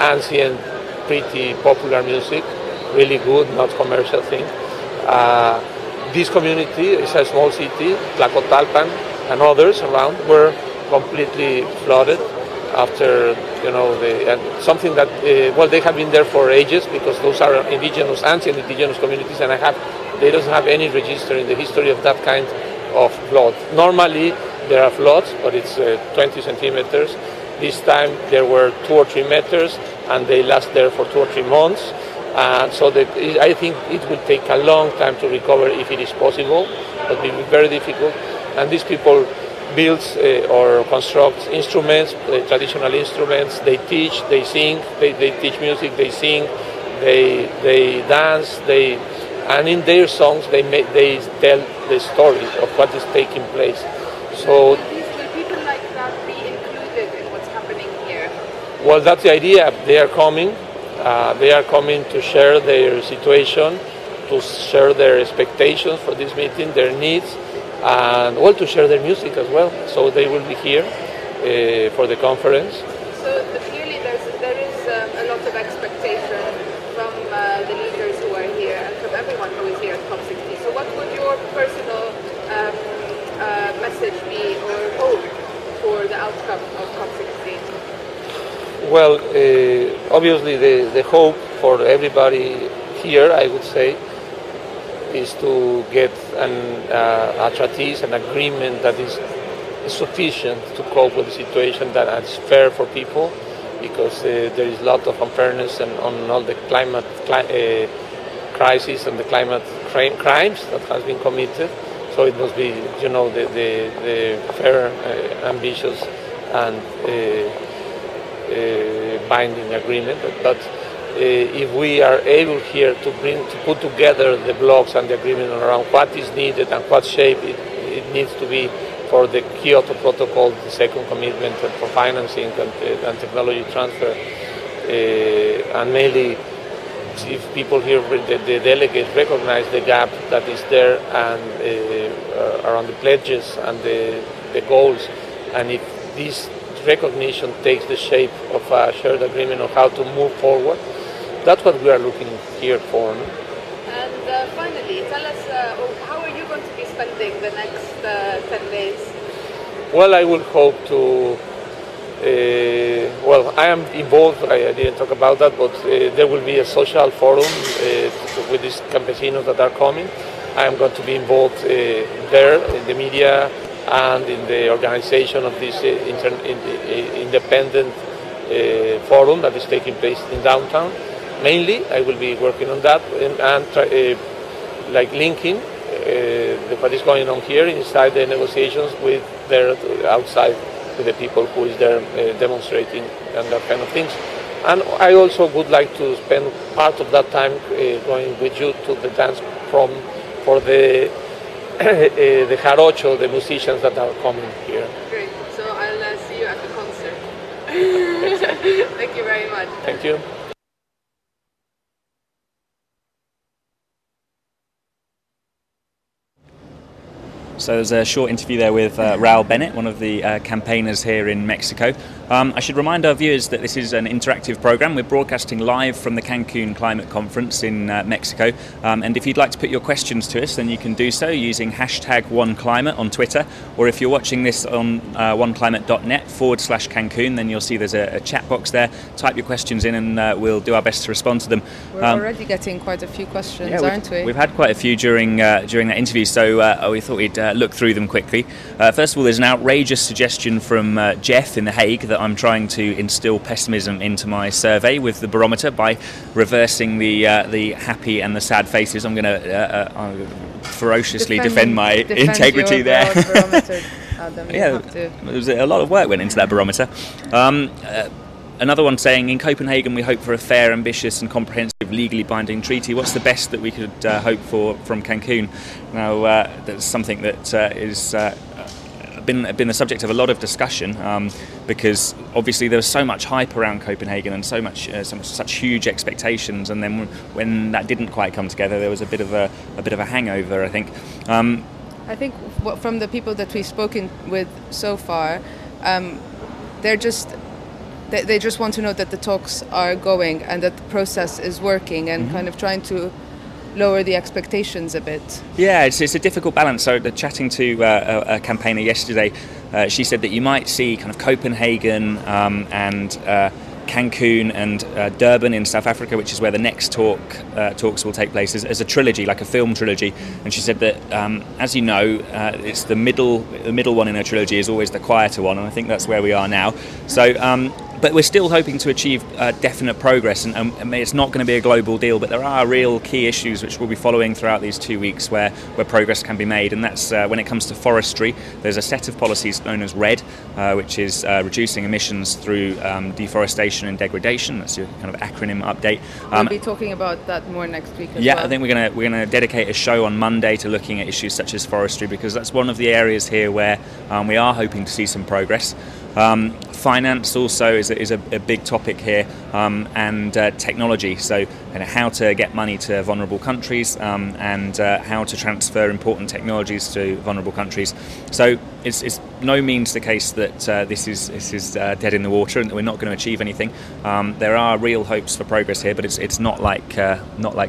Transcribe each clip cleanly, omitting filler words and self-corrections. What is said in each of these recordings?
ancient, pretty popular music, really good, not commercial thing. This community is a small city, Tlacotalpan and others around were completely flooded after, and something that, they have been there for ages because those are indigenous, ancient indigenous communities, and they don't have any register in the history of that kind of flood. Normally there are floods, but it's 20 centimeters. This time there were 2 or 3 meters, and they last there for 2 or 3 months. So I think it will take a long time to recover if it is possible, but it will be very difficult. And these people build or construct instruments, traditional instruments. They teach, they sing, they teach music, they sing, they dance, and in their songs they tell the story of what is taking place. So. Will people like that be included in what's happening here? Well, that's the idea. They are coming. They are coming to share their situation, to share their expectations for this meeting, their needs, and to share their music as well. So they will be here for the conference. So clearly there is a lot of expectation from the leaders who are here and from everyone who is here at COP16. So what would your personal message be or hope for the outcome of COP16? Well, obviously the hope for everybody here, I would say, is to get a treaty, an agreement that is sufficient to cope with the situation, that is fair for people, because there is a lot of unfairness on all the climate crisis and the climate crimes that has been committed. So it must be, the fair, ambitious, and binding agreement. But if we are able here to put together the blocks and the agreement around what is needed and what shape it needs to be for the Kyoto Protocol, the second commitment for financing and technology transfer, and mainly if people here, the delegates, recognize the gap that is there and around the pledges and the goals, and if this recognition takes the shape of a shared agreement on how to move forward, that's what we are looking here for. And finally, tell us, how are you going to be spending the next 10 days? Well, I will hope to, I am involved, I didn't talk about that, but there will be a social forum with these campesinos that are coming. I am going to be involved there in the media and in the organization of this independent forum that is taking place in downtown. Mainly, I will be working on that and linking what is going on here inside the negotiations with outside with the people who is there demonstrating and that kind of things. And I also would like to spend part of that time going with you to the dance prom for the jarocho, the musicians that are coming here. Great. So I'll see you at the concert. Thank you very much. Thank you. So there's a short interview there with Raul Bennett, one of the campaigners here in Mexico. I should remind our viewers that this is an interactive program. We're broadcasting live from the Cancun Climate Conference in Mexico. And if you'd like to put your questions to us, then you can do so using hashtag OneClimate on Twitter. Or if you're watching this on oneclimate.net/Cancun, then you'll see there's a chat box there. Type your questions in and we'll do our best to respond to them. We're already getting quite a few questions, aren't we? We've had quite a few during that interview, so we thought we'd look through them quickly. First of all, there's an outrageous suggestion from Jeff in The Hague that I'm trying to instill pessimism into my survey with the barometer by reversing the happy and the sad faces. I'm going to ferociously defend my integrity there. Adam, yeah, there was a lot of work went into that barometer. Another one saying, in Copenhagen we hope for a fair, ambitious and comprehensive legally binding treaty. What's the best that we could hope for from Cancun? Now, that's something that is been the subject of a lot of discussion because obviously there was so much hype around Copenhagen and such huge expectations, and then when that didn't quite come together, there was a bit of a hangover, I think. I think from the people that we've spoken with so far, they're just they just want to know that the talks are going and that the process is working, and kind of trying to lower the expectations a bit. Yeah, it's a difficult balance. So chatting to a campaigner yesterday, she said that you might see kind of Copenhagen and Cancun and Durban in South Africa, which is where the next talks will take place, as a trilogy, like a film trilogy. And she said that, as you know, it's the middle one in a trilogy is always the quieter one, and I think that's where we are now. So. But we're still hoping to achieve definite progress, and it's not going to be a global deal, but there are real key issues which we'll be following throughout these 2 weeks where progress can be made, and that's when it comes to forestry. There's a set of policies known as RED, which is reducing emissions through deforestation and degradation. That's your kind of acronym update. We'll be talking about that more next week as well. Yeah, I think we're going to dedicate a show on Monday to looking at issues such as forestry, because that's one of the areas here where we are hoping to see some progress. Finance also is a big topic here, and technology, so how to get money to vulnerable countries, and how to transfer important technologies to vulnerable countries. So it's no means the case that this is dead in the water and that we're not going to achieve anything. There are real hopes for progress here, but it's not like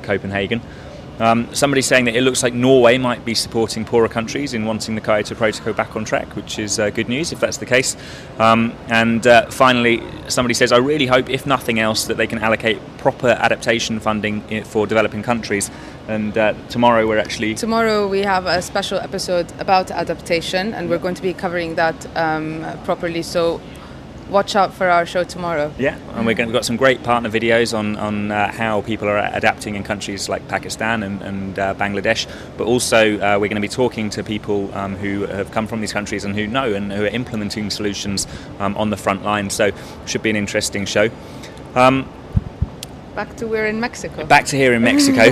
Copenhagen. Somebody's saying that it looks like Norway might be supporting poorer countries in wanting the Kyoto Protocol back on track, which is good news if that's the case. And finally, somebody says, I really hope, if nothing else, that they can allocate proper adaptation funding for developing countries. And tomorrow we have a special episode about adaptation, and we're going to be covering that properly. So watch out for our show tomorrow. Yeah, and we've got some great partner videos on how people are adapting in countries like Pakistan and Bangladesh, but also we're going to be talking to people who have come from these countries and who know and who are implementing solutions on the front line. So should be an interesting show. Back to we're in Mexico. Back to here in Mexico.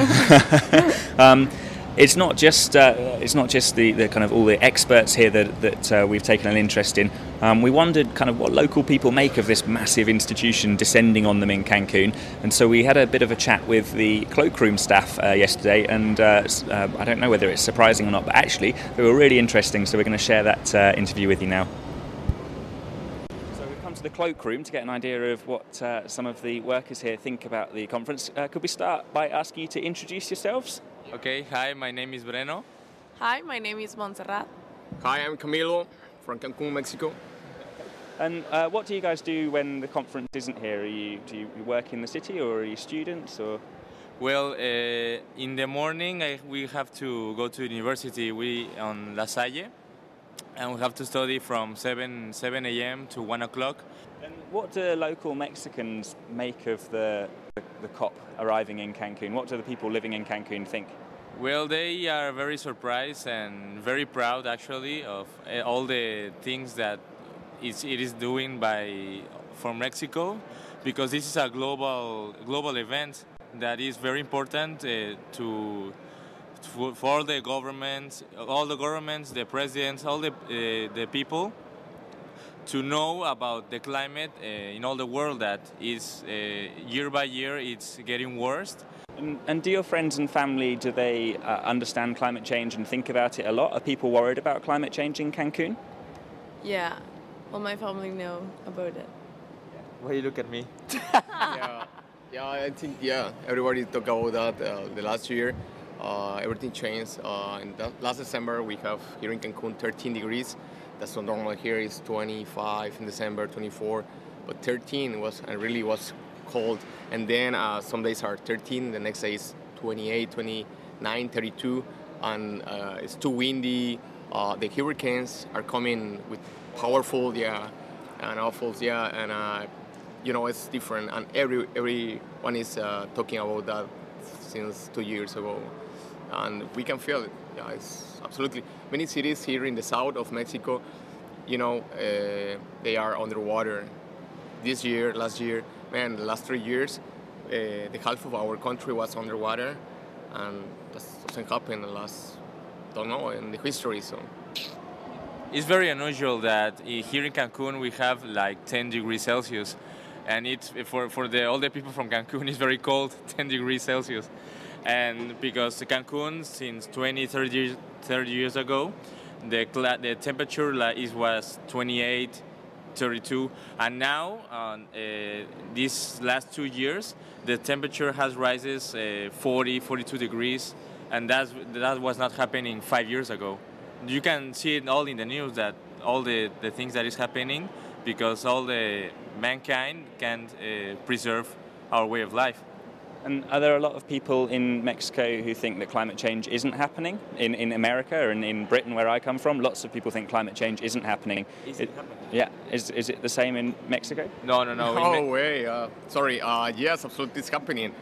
It's not just the kind of all the experts here that we've taken an interest in. We wondered kind of what local people make of this massive institution descending on them in Cancun, and so we had a bit of a chat with the cloakroom staff yesterday, and I don't know whether it's surprising or not, but actually they were really interesting, so we're going to share that interview with you now. So we've come to the cloakroom to get an idea of what some of the workers here think about the conference. Could we start by asking you to introduce yourselves? Okay, hi, my name is Breno. Hi, my name is Montserrat. Hi, I'm Camilo from Cancun, Mexico. And what do you guys do when the conference isn't here? Do you work in the city, or are you students? Or? Well, in the morning we have to go to university. We on La Salle, and we have to study from 7 a.m. to 1 o'clock. And what do local Mexicans make of the COP arriving in Cancun? What do the people living in Cancun think? Well, they are very surprised and very proud, actually, of all the things that it is doing for Mexico, because this is a global event that is very important for the governments, all the governments, the presidents, all the people, to know about the climate in all the world that is year by year it's getting worse. And do your friends and family, do they understand climate change and think about it a lot? Are people worried about climate change in Cancun? Yeah, well, my family know about it. Why you look at me? Yeah, I think everybody talk about that the last year. Everything changed. In last December we have here in Cancun 13 degrees. That's not normal. Here is 25 in December, 24, but 13 was cold. And then some days are 13, the next day is 28, 29, 32, and it's too windy. The hurricanes are coming with powerful, and awful, and it's different. And everyone is talking about that since 2 years ago, and we can feel it. Yeah, it's absolutely. Many cities here in the south of Mexico, they are underwater. This year, last year, man, the last 3 years, the half of our country was underwater, and that doesn't happen in the history. So it's very unusual that here in Cancun we have like 10 degrees Celsius, and it's for all the people from Cancun it's very cold, 10 degrees Celsius. And because Cancun, since 30 years ago, the temperature was 28 32, and now these last 2 years the temperature has rises 40, 42 degrees, and that was not happening 5 years ago. You can see it all in the news, that all the things that is happening because all the mankind can't preserve our way of life. And are there a lot of people in Mexico who think that climate change isn't happening? In America and in Britain, where I come from, lots of people think climate change isn't happening. Is it happening? Yeah. Is it the same in Mexico? No. No way. Sorry. Yes, absolutely, it's happening.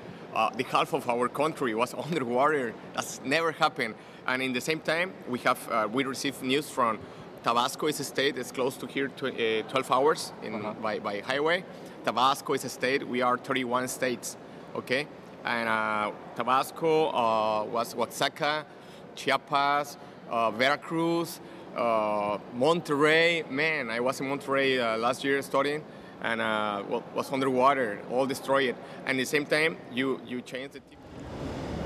The half of our country was underwater. That's never happened. And in the same time, we received news from Tabasco is a state. It's close to here, 12 hours by highway. Tabasco is a state. We are 31 states. Okay, and Tabasco was Oaxaca, Chiapas, Veracruz, Monterrey. Man, I was in Monterrey last year studying, and was underwater, all destroyed. And at the same time, you change the.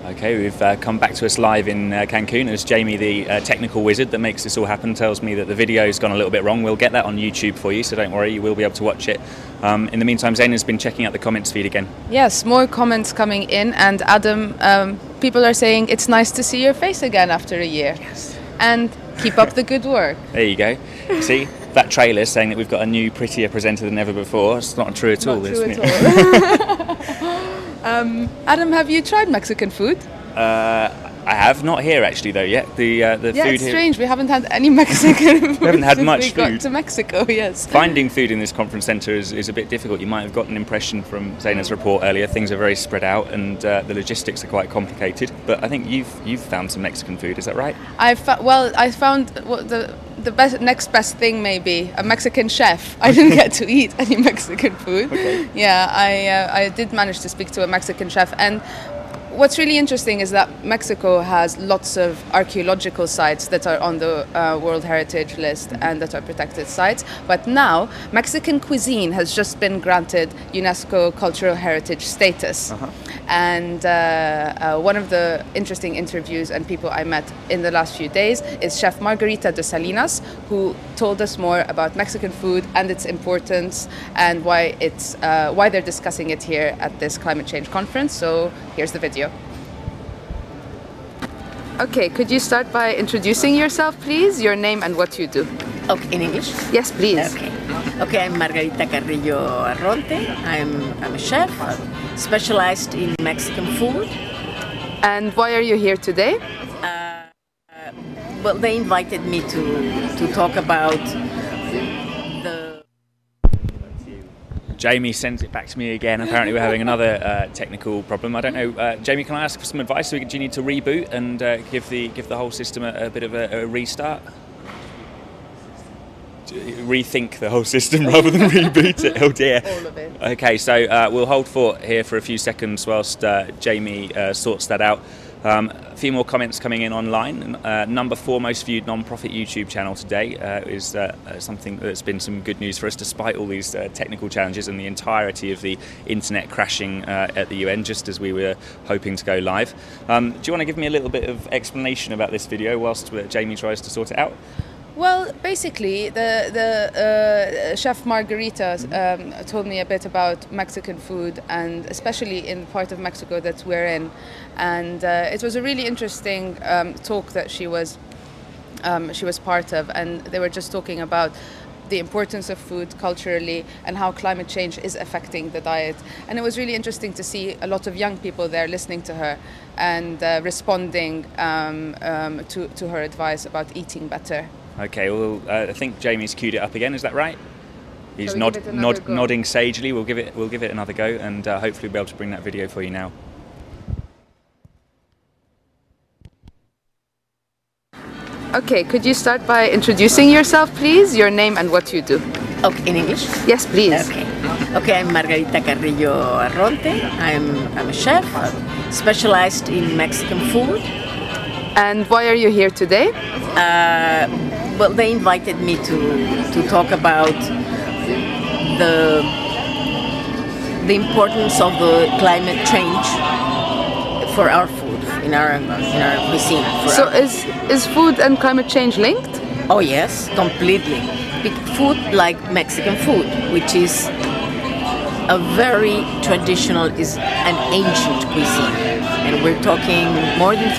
Okay, we've come back to us live in Cancun as Jamie, the technical wizard that makes this all happen, tells me that the video's gone a little bit wrong. We'll get that on YouTube for you, so don't worry, you will be able to watch it. In the meantime, Zaina's been checking out the comments feed again. Yes, more comments coming in, and Adam, people are saying it's nice to see your face again after a year. Yes. And keep up the good work. There you go. See, that trailer saying that we've got a new, prettier presenter than ever before. It's not true at all, isn't it? Adam, have you tried Mexican food? I have not here actually though yet. The food it's here. Strange. We haven't had any Mexican food. We haven't had since much we food. got to Mexico. Yes. Finding food in this conference centre is a bit difficult. You might have got an impression from Zaina's report earlier. Things are very spread out, and the logistics are quite complicated. But I think you've found some Mexican food. Is that right? I found the next best thing, maybe a Mexican chef. I didn't get to eat any Mexican food. Okay. Yeah, I did manage to speak to a Mexican chef, and what's really interesting is that Mexico has lots of archaeological sites that are on the World Heritage List and that are protected sites. But now Mexican cuisine has just been granted UNESCO Cultural Heritage status. And one of the interesting interviews and people I met in the last few days is Chef Margarita de Salinas, who told us more about Mexican food and its importance and why they're discussing it here at this climate change conference. So here's the video. Okay, could you start by introducing yourself, please? Your name and what you do. Okay, in English? Yes, please. Okay, I'm Margarita Carrillo Arronte. I'm a chef, specialized in Mexican food. And why are you here today? Well, they invited me to talk about the... Jamie sends it back to me again. Apparently we're having another technical problem. I don't know. Jamie, can I ask for some advice? Do you need to reboot and give the whole system a bit of a restart? Rethink the whole system rather than reboot it. Oh dear. All of it. Okay, so we'll hold fort here for a few seconds whilst Jamie sorts that out. A few more comments coming in online. Number 4 most viewed non-profit YouTube channel today is something that's been some good news for us despite all these technical challenges and the entirety of the internet crashing at the UN just as we were hoping to go live. Do you want to give me a little bit of explanation about this video whilst Jamie tries to sort it out? Well, basically, the chef Margarita told me a bit about Mexican food, and especially in the part of Mexico that we're in. And it was a really interesting talk that she was part of, and they were just talking about the importance of food culturally and how climate change is affecting the diet. And it was really interesting to see a lot of young people there listening to her and responding to her advice about eating better. Okay, well, I think Jamie's queued it up again. Is that right? He's nodding sagely. We'll give it another go, and hopefully we'll be able to bring that video for you now. Okay, could you start by introducing yourself, please? Your name and what you do. Okay, in English? Yes, please. Okay, I'm Margarita Carrillo Arronte. I'm a chef, specialized in Mexican food. And why are you here today? Well, they invited me to talk about the importance of the climate change for our food, in our cuisine. So is food and climate change linked? Oh yes, completely. food like Mexican food, which is a very traditional, is an ancient cuisine, and we're talking more than